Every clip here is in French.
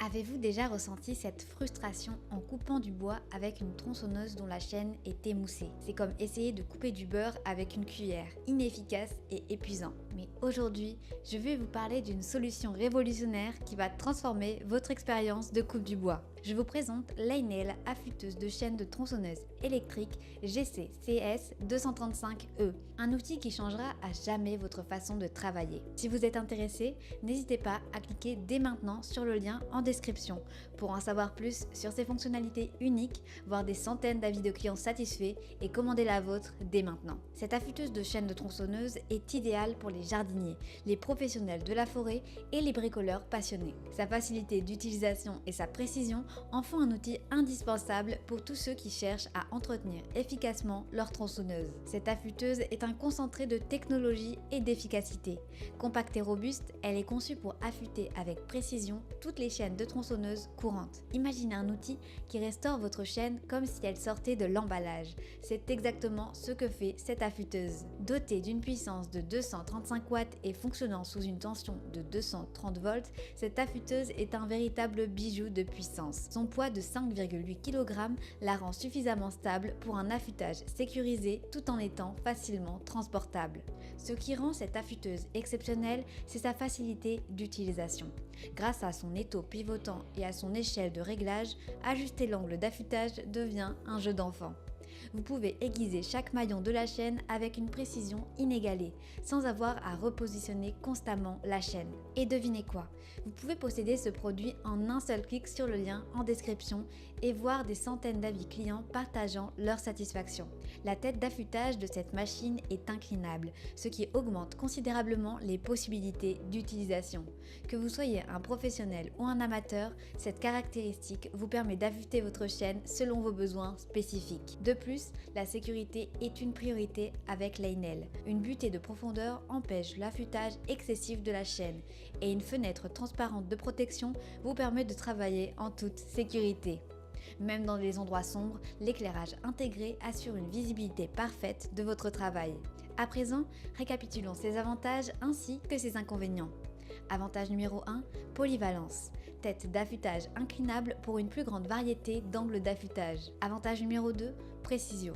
Avez-vous déjà ressenti cette frustration en coupant du bois avec une tronçonneuse dont la chaîne est émoussée? C'est comme essayer de couper du beurre avec une cuillère, inefficace et épuisant. Mais aujourd'hui, je vais vous parler d'une solution révolutionnaire qui va transformer votre expérience de coupe du bois. Je vous présente l'Ainail affûteuse de chaîne de tronçonneuse électrique GC-CS 235E, un outil qui changera à jamais votre façon de travailler. Si vous êtes intéressé, n'hésitez pas à cliquer dès maintenant sur le lien en description pour en savoir plus sur ses fonctionnalités uniques, voir des centaines d'avis de clients satisfaits et commander la vôtre dès maintenant. Cette affûteuse de chaîne de tronçonneuse est idéale pour les jardiniers, les professionnels de la forêt et les bricoleurs passionnés. Sa facilité d'utilisation et sa précision en font un outil indispensable pour tous ceux qui cherchent à entretenir efficacement leur tronçonneuse. Cette affûteuse est un concentré de technologie et d'efficacité. Compacte et robuste, elle est conçue pour affûter avec précision toutes les chaînes de tronçonneuse courantes. Imaginez un outil qui restaure votre chaîne comme si elle sortait de l'emballage. C'est exactement ce que fait cette affûteuse. Dotée d'une puissance de 235 watts et fonctionnant sous une tension de 230 volts, cette affûteuse est un véritable bijou de puissance. Son poids de 5,8 kg la rend suffisamment stable pour un affûtage sécurisé tout en étant facilement transportable. Ce qui rend cette affûteuse exceptionnelle, c'est sa facilité d'utilisation. Grâce à son étau pivotant et à son échelle de réglage, ajuster l'angle d'affûtage devient un jeu d'enfant. Vous pouvez aiguiser chaque maillon de la chaîne avec une précision inégalée, sans avoir à repositionner constamment la chaîne. Et devinez quoi? Vous pouvez posséder ce produit en un seul clic sur le lien en description et voir des centaines d'avis clients partageant leur satisfaction. La tête d'affûtage de cette machine est inclinable, ce qui augmente considérablement les possibilités d'utilisation. Que vous soyez un professionnel ou un amateur, cette caractéristique vous permet d'affûter votre chaîne selon vos besoins spécifiques. De plus, la sécurité est une priorité avec l'Ainail. Une butée de profondeur empêche l'affûtage excessif de la chaîne et une fenêtre transparente de protection vous permet de travailler en toute sécurité. Même dans les endroits sombres, l'éclairage intégré assure une visibilité parfaite de votre travail. À présent, récapitulons ses avantages ainsi que ses inconvénients. Avantage numéro 1, polyvalence. Tête d'affûtage inclinable pour une plus grande variété d'angles d'affûtage. Avantage numéro 2, précision.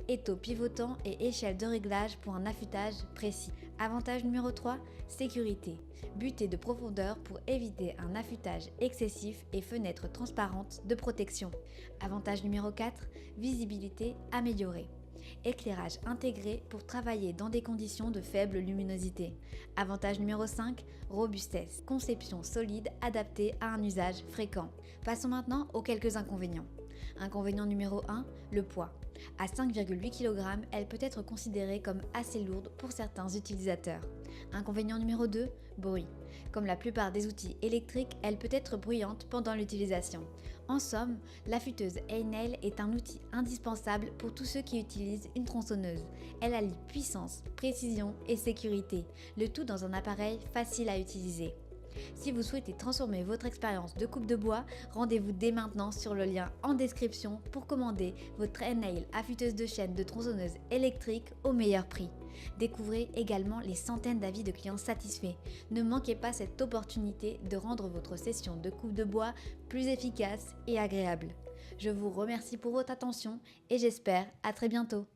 Étau pivotant et échelle de réglage pour un affûtage précis. Avantage numéro 3, sécurité. Butée de profondeur pour éviter un affûtage excessif et fenêtre transparente de protection. Avantage numéro 4, visibilité améliorée. Éclairage intégré pour travailler dans des conditions de faible luminosité. Avantage numéro 5, robustesse. Conception solide adaptée à un usage fréquent. Passons maintenant aux quelques inconvénients. Inconvénient numéro 1, le poids. À 5,8 kg, elle peut être considérée comme assez lourde pour certains utilisateurs. Inconvénient numéro 2, bruit. Comme la plupart des outils électriques, elle peut être bruyante pendant l'utilisation. En somme, l'affûteuse Ainail est un outil indispensable pour tous ceux qui utilisent une tronçonneuse. Elle allie puissance, précision et sécurité, le tout dans un appareil facile à utiliser. Si vous souhaitez transformer votre expérience de coupe de bois, rendez-vous dès maintenant sur le lien en description pour commander votre Ainail affûteuse de chaîne de tronçonneuse électrique au meilleur prix. Découvrez également les centaines d'avis de clients satisfaits. Ne manquez pas cette opportunité de rendre votre session de coupe de bois plus efficace et agréable. Je vous remercie pour votre attention et j'espère à très bientôt.